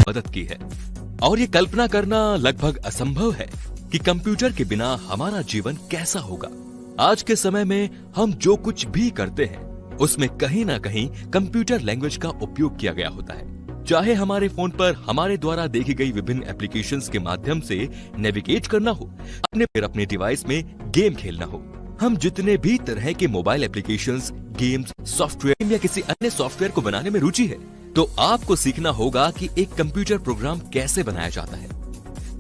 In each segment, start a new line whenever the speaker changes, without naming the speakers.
मदद की है। और ये कल्पना करना लगभग असंभव है कि कंप्यूटर के बिना हमारा जीवन कैसा होगा। आज के समय में हम जो कुछ भी करते हैं उसमें कहीं ना कहीं कंप्यूटर लैंग्वेज का उपयोग किया गया होता है। चाहे हमारे फोन पर हमारे द्वारा देखी गई विभिन्न एप्लीकेशंस के माध्यम से नेविगेट करना हो, अपने डिवाइस में गेम खेलना हो, हम जितने भी तरह के मोबाइल एप्लीकेशंस, गेम्स, सॉफ्टवेयर या किसी अन्य सॉफ्टवेयर को बनाने में रुचि है, तो आपको सीखना होगा कि एक कंप्यूटर प्रोग्राम कैसे बनाया जाता है।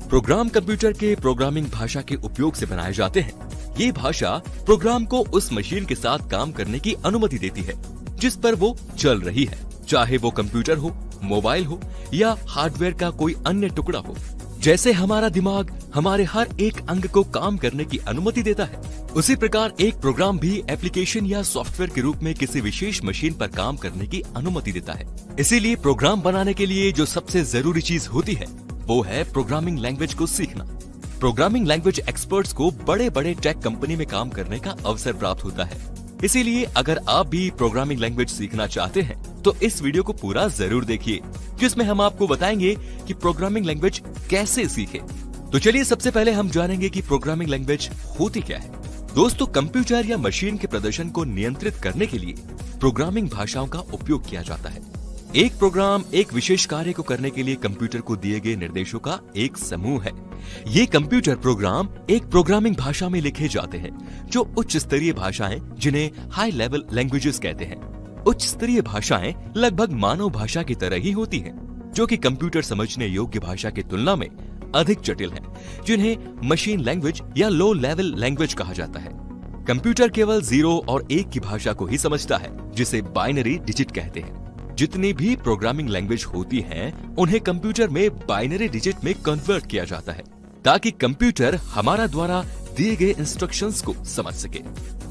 प्रोग्राम कंप्यूटर के प्रोग्रामिंग भाषा के उपयोग से बनाए जाते हैं। ये भाषा प्रोग्राम को उस मशीन के साथ काम करने की अनुमति देती है जिस पर वो चल रही है, चाहे वो कंप्यूटर हो, मोबाइल हो या हार्डवेयर का कोई अन्य टुकड़ा हो। जैसे हमारा दिमाग हमारे हर एक अंग को काम करने की अनुमति देता है, उसी प्रकार एक प्रोग्राम भी एप्लीकेशन या सॉफ्टवेयर के रूप में किसी विशेष मशीन पर काम करने की अनुमति देता है। इसीलिए प्रोग्राम बनाने के लिए जो सबसे जरूरी चीज होती है वो है प्रोग्रामिंग लैंग्वेज को सीखना। प्रोग्रामिंग लैंग्वेज एक्सपर्ट्स को बड़े बड़े टेक कंपनी में काम करने का अवसर प्राप्त होता है। इसीलिए अगर आप भी प्रोग्रामिंग लैंग्वेज सीखना चाहते हैं तो इस वीडियो को पूरा जरूर देखिए, जिसमें हम आपको बताएंगे कि प्रोग्रामिंग लैंग्वेज कैसे सीखें। तो चलिए सबसे पहले हम जानेंगे कि प्रोग्रामिंग लैंग्वेज होती क्या है। दोस्तों, कंप्यूटर या मशीन के प्रदर्शन को नियंत्रित करने के लिए प्रोग्रामिंग भाषाओं का उपयोग किया जाता है। एक प्रोग्राम एक विशेष कार्य को करने के लिए कंप्यूटर को दिए गए निर्देशों का एक समूह है। ये कंप्यूटर प्रोग्राम एक प्रोग्रामिंग भाषा में लिखे जाते हैं जो उच्च स्तरीय भाषाएं, जिन्हें हाई लेवल लैंग्वेजेस कहते हैं। उच्च स्तरीय भाषाएं लगभग मानव भाषा की तरह ही होती हैं, जो कि कंप्यूटर समझने योग्य भाषा की तुलना में अधिक जटिल हैं, जिन्हें मशीन लैंग्वेज या लो लेवल लैंग्वेज कहा जाता है। कंप्यूटर केवल 0 और 1 की भाषा को ही समझता है, जिसे बाइनरी डिजिट कहते हैं। जितनी भी प्रोग्रामिंग लैंग्वेज होती हैं, उन्हें कंप्यूटर में बाइनरी डिजिट में कन्वर्ट किया जाता है ताकि कंप्यूटर हमारा द्वारा दिए गए इंस्ट्रक्शंस को समझ सके।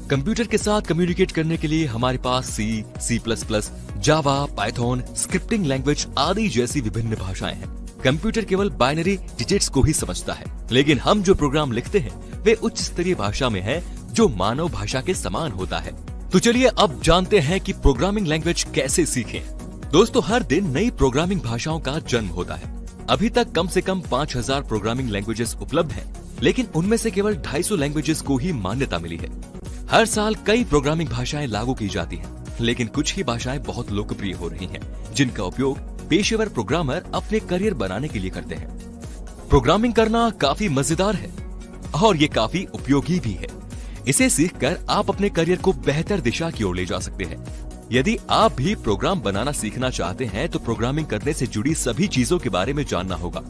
कंप्यूटर के साथ कम्युनिकेट करने के लिए हमारे पास C++, जावा, पाइथन, स्क्रिप्टिंग लैंग्वेज आदि जैसी विभिन्न भाषाएं हैं। कंप्यूटर केवल बाइनरी डिजिट्स को ही समझता है, लेकिन हम जो प्रोग्राम लिखते हैं वे उच्च स्तरीय भाषा में है, जो मानव भाषा के समान होता है। तो चलिए अब जानते हैं कि प्रोग्रामिंग लैंग्वेज कैसे सीखें। दोस्तों, हर दिन नई प्रोग्रामिंग भाषाओं का जन्म होता है। अभी तक कम से कम 5000 प्रोग्रामिंग लैंग्वेजेस उपलब्ध हैं, लेकिन उनमें से केवल 250 लैंग्वेजेस को ही मान्यता मिली है। हर साल कई प्रोग्रामिंग भाषाएं लागू की जाती हैं, लेकिन कुछ ही भाषाएं बहुत लोकप्रिय हो रही हैं, जिनका उपयोग पेशेवर प्रोग्रामर अपने करियर बनाने के लिए करते हैं। प्रोग्रामिंग करना काफी मजेदार है और ये काफी उपयोगी भी है। इसे सीखकर आप अपने करियर को बेहतर दिशा की ओर ले जा सकते हैं। यदि आप भी प्रोग्राम बनाना सीखना चाहते हैं तो प्रोग्रामिंग करने से जुड़ी सभी चीजों के बारे में जानना होगा,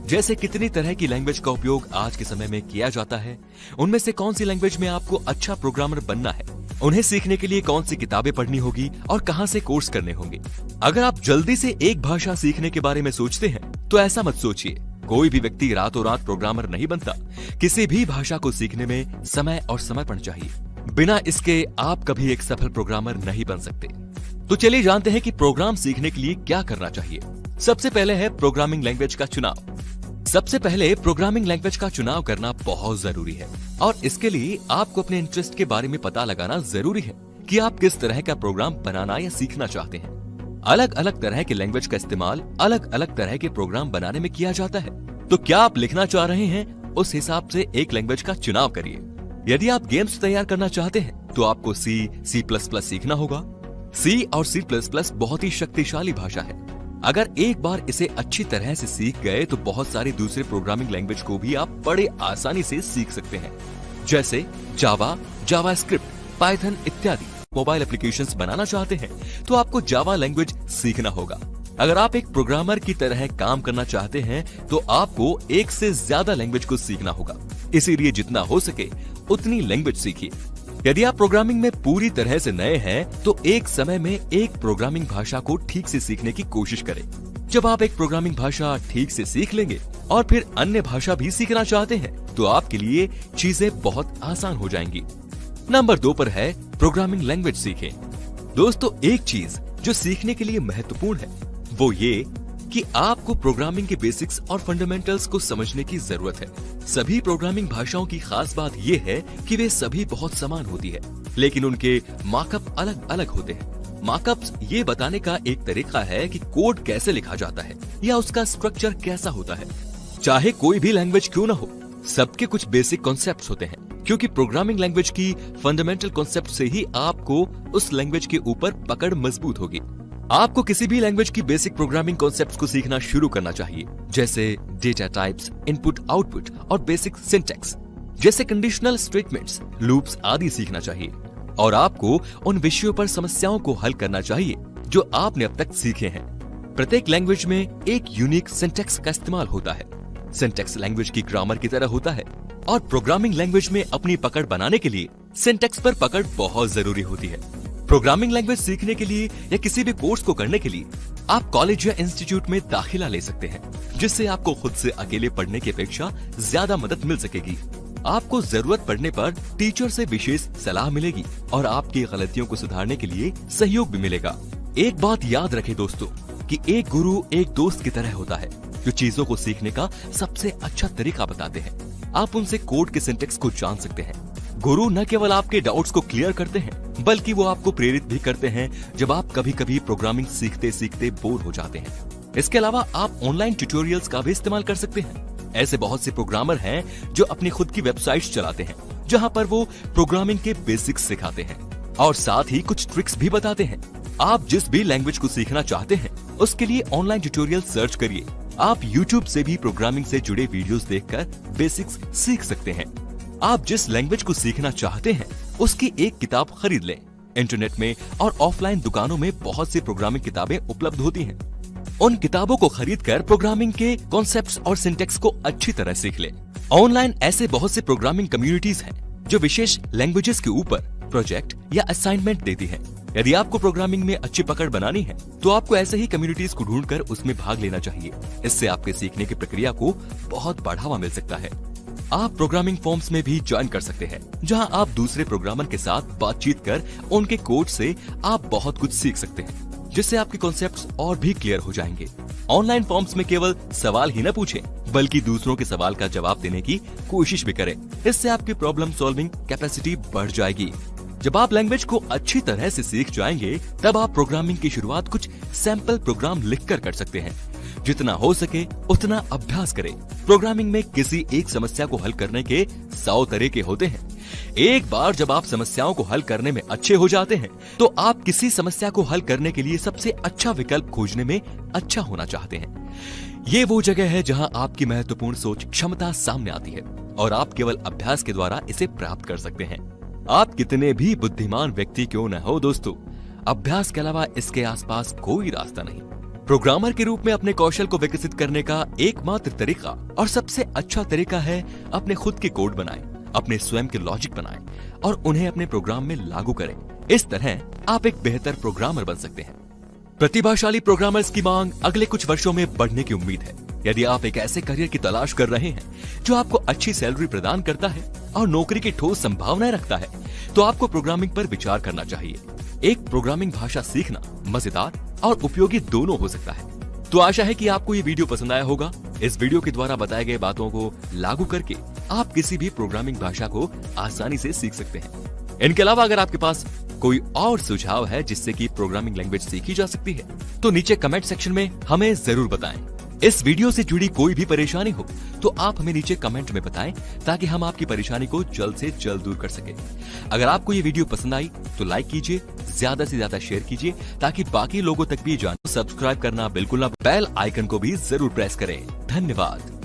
जैसे कितनी तरह की लैंग्वेज का उपयोग आज के समय में किया जाता है, उनमें से कौन सी लैंग्वेज में आपको अच्छा प्रोग्रामर बनना है, उन्हें सीखने के लिए कौन सी किताबें पढ़नी होगी और कहां से कोर्स करने होंगे। अगर आप जल्दी से एक भाषा सीखने के बारे में सोचते हैं तो ऐसा मत सोचिए। कोई भी व्यक्ति रातों रात प्रोग्रामर नहीं बनता। किसी भी भाषा को सीखने में समय और समर्पण चाहिए। बिना इसके आप कभी एक सफल प्रोग्रामर नहीं बन सकते। तो चलिए जानते हैं कि प्रोग्राम सीखने के लिए क्या करना चाहिए। सबसे पहले है प्रोग्रामिंग लैंग्वेज का चुनाव। सबसे पहले प्रोग्रामिंग लैंग्वेज का चुनाव करना बहुत जरूरी है और इसके लिए आपको अपने इंटरेस्ट के बारे में पता लगाना जरूरी है कि आप किस तरह का प्रोग्राम बनाना या सीखना चाहते हैं। अलग अलग तरह के लैंग्वेज का इस्तेमाल अलग अलग तरह के प्रोग्राम बनाने में किया जाता है। तो क्या आप लिखना चाह रहे हैं, उस हिसाब से एक लैंग्वेज का चुनाव करिए। यदि आप गेम्स तैयार करना चाहते हैं तो आपको C++ सीखना होगा। C और C++ बहुत ही शक्तिशाली भाषा है। अगर एक बार इसे अच्छी तरह से सीख गए तो बहुत सारी दूसरे प्रोग्रामिंग लैंग्वेज को भी आप बड़े आसानी से सीख सकते हैं, जैसे जावा, जावास्क्रिप्ट, पाइथन इत्यादि। मोबाइल एप्लीकेशंस बनाना चाहते हैं तो आपको जावा लैंग्वेज सीखना होगा। अगर आप एक प्रोग्रामर की तरह काम करना चाहते हैं तो आपको एक से ज्यादा लैंग्वेज को सीखना होगा। इसीलिए जितना हो सके उतनी लैंग्वेज सीखिए। यदि आप प्रोग्रामिंग में पूरी तरह से नए हैं तो एक समय में एक प्रोग्रामिंग भाषा को ठीक से सीखने की कोशिश करें। जब आप एक प्रोग्रामिंग भाषा ठीक से सीख लेंगे और फिर अन्य भाषा भी सीखना चाहते हैं तो आपके लिए चीजें बहुत आसान हो जाएंगी। नंबर 2 पर है प्रोग्रामिंग लैंग्वेज सीखें। दोस्तों, एक चीज जो सीखने के लिए महत्वपूर्ण है वो ये कि आपको प्रोग्रामिंग के बेसिक्स और फंडामेंटल्स को समझने की जरूरत है। सभी प्रोग्रामिंग भाषाओं की खास बात ये है कि वे सभी बहुत समान होती है, लेकिन उनके मार्कअप अलग अलग होते हैं। मार्कअप्स ये बताने का एक तरीका है कि कोड कैसे लिखा जाता है या उसका स्ट्रक्चर कैसा होता है। चाहे कोई भी लैंग्वेज क्यों ना हो, सबके कुछ बेसिक कॉन्सेप्ट्स होते हैं, क्योंकि प्रोग्रामिंग लैंग्वेज की फंडामेंटल कॉन्सेप्ट से ही आपको उस लैंग्वेज के ऊपर पकड़ मजबूत होगी। आपको किसी भी लैंग्वेज की बेसिक प्रोग्रामिंग कॉन्सेप्ट्स को सीखना शुरू करना चाहिए, जैसे डेटा टाइप्स, इनपुट आउटपुट और बेसिक सिंटैक्स जैसे कंडीशनल स्टेटमेंट्स, लूप्स आदि सीखना चाहिए। और आपको उन विषयों पर समस्याओं को हल करना चाहिए जो आपने अब तक सीखे हैं। प्रत्येक लैंग्वेज में एक यूनिक सिंटैक्स का इस्तेमाल होता है। सिंटैक्स लैंग्वेज की ग्रामर की तरह होता है और प्रोग्रामिंग लैंग्वेज में अपनी पकड़ बनाने के लिए सिंटैक्स पर पकड़ बहुत जरूरी होती है। प्रोग्रामिंग लैंग्वेज सीखने के लिए या किसी भी कोर्स को करने के लिए आप कॉलेज या इंस्टीट्यूट में दाखिला ले सकते हैं, जिससे आपको खुद से अकेले पढ़ने की अपेक्षा ज्यादा मदद मिल सकेगी। आपको जरूरत पड़ने पर टीचर से विशेष सलाह मिलेगी और आपकी गलतियों को सुधारने के लिए सहयोग भी मिलेगा। एक बात याद रखें दोस्तों कि एक गुरु एक दोस्त की तरह होता है, जो चीजों को सीखने का सबसे अच्छा तरीका बताते हैं। आप उनसे कोड के सिंटैक्स को जान सकते हैं। गुरु न केवल आपके डाउट्स को क्लियर करते हैं, बल्कि वो आपको प्रेरित भी करते हैं जब आप कभी कभी प्रोग्रामिंग सीखते सीखते बोर हो जाते हैं। इसके अलावा आप ऑनलाइन ट्यूटोरियल्स का भी इस्तेमाल कर सकते हैं। ऐसे बहुत से प्रोग्रामर हैं जो अपनी खुद की वेबसाइट्स चलाते हैं, जहां पर वो प्रोग्रामिंग के बेसिक्स सिखाते हैं और साथ ही कुछ ट्रिक्स भी बताते हैं। आप जिस भी लैंग्वेज को सीखना चाहते हैं, उसके लिए ऑनलाइन ट्यूटोरियल सर्च करिए। आप YouTube से भी प्रोग्रामिंग से जुड़े वीडियोस देखकर बेसिक्स सीख सकते हैं। आप जिस लैंग्वेज को सीखना चाहते हैं, उसकी एक किताब खरीद लें। इंटरनेट में और ऑफलाइन दुकानों में बहुत सी प्रोग्रामिंग किताबें उपलब्ध होती हैं। उन किताबों को खरीदकर प्रोग्रामिंग के कॉन्सेप्ट्स और सिंटैक्स को अच्छी तरह सीख लें। ऑनलाइन ऐसे बहुत से प्रोग्रामिंग कम्युनिटीज हैं जो विशेष लैंग्वेजेस के ऊपर प्रोजेक्ट या असाइनमेंट देती हैं। यदि आपको प्रोग्रामिंग में अच्छी पकड़ बनानी है, तो आपको ऐसे ही कम्युनिटीज को ढूंढकर उसमें भाग लेना चाहिए। इससे आपके सीखने की प्रक्रिया को बहुत बढ़ावा मिल सकता है। आप प्रोग्रामिंग फॉर्म्स में भी ज्वाइन कर सकते हैं, जहां आप दूसरे प्रोग्रामर के साथ बातचीत कर उनके कोड से आप बहुत कुछ सीख सकते हैं, जिससे आपके कॉन्सेप्ट्स और भी क्लियर हो जाएंगे। ऑनलाइन फॉर्म्स में केवल सवाल ही न पूछें, बल्कि दूसरों के सवाल का जवाब देने की कोशिश भी करें। इससे आपकी प्रॉब्लम सॉल्विंग कैपेसिटी बढ़ जाएगी। जब आप लैंग्वेज को अच्छी तरह से सीख जाएंगे, तब आप प्रोग्रामिंग की शुरुआत कुछ सैंपल प्रोग्राम लिखकर कर सकते हैं। जितना हो सके उतना अभ्यास करें। प्रोग्रामिंग में किसी एक समस्या को हल करने के 100 तरीके होते हैं। एक बार जब आप समस्याओं को हल करने में अच्छे हो जाते हैं, तो आप किसी समस्या को हल करने के लिए सबसे अच्छा विकल्प खोजने में अच्छा होना चाहते हैं। ये वो जगह है जहां आपकी महत्वपूर्ण सोच क्षमता सामने आती है और आप केवल अभ्यास के द्वारा इसे प्राप्त कर सकते हैं। आप कितने भी बुद्धिमान व्यक्ति क्यों न हो दोस्तों, अभ्यास के अलावा इसके आसपास कोई रास्ता नहीं। प्रोग्रामर के रूप में अपने कौशल को विकसित करने का एकमात्र तरीका और सबसे अच्छा तरीका है अपने खुद के कोड बनाएं, अपने स्वयं के लॉजिक बनाएं और उन्हें अपने प्रोग्राम में लागू करें। इस तरह आप एक बेहतर प्रोग्रामर बन सकते हैं। प्रतिभाशाली प्रोग्रामर्स की मांग अगले कुछ वर्षों में बढ़ने की उम्मीद है। यदि आप एक ऐसे करियर की तलाश कर रहे हैं जो आपको अच्छी सैलरी प्रदान करता है और नौकरी की ठोस संभावनाएं रखता है, तो आपको प्रोग्रामिंग पर विचार करना चाहिए। एक प्रोग्रामिंग भाषा सीखना मजेदार और उपयोगी दोनों हो सकता है। तो आशा है कि आपको ये वीडियो पसंद आया होगा। इस वीडियो के द्वारा बताए गए बातों को लागू करके आप किसी भी प्रोग्रामिंग भाषा को आसानी से सीख सकते हैं। इनके अलावा अगर आपके पास कोई और सुझाव है जिससे कि प्रोग्रामिंग लैंग्वेज सीखी जा सकती है, तो नीचे कमेंट सेक्शन में हमें जरूर बताएं। इस वीडियो से जुड़ी कोई भी परेशानी हो तो आप हमें नीचे कमेंट में बताएं, ताकि हम आपकी परेशानी को जल्द से जल्द दूर कर सके। अगर आपको ये वीडियो पसंद आई तो लाइक कीजिए, ज्यादा से ज्यादा शेयर कीजिए, ताकि बाकी लोगों तक भी जान। सब्सक्राइब करना बिल्कुल ना, बेल आइकन को भी जरूर प्रेस करें। धन्यवाद।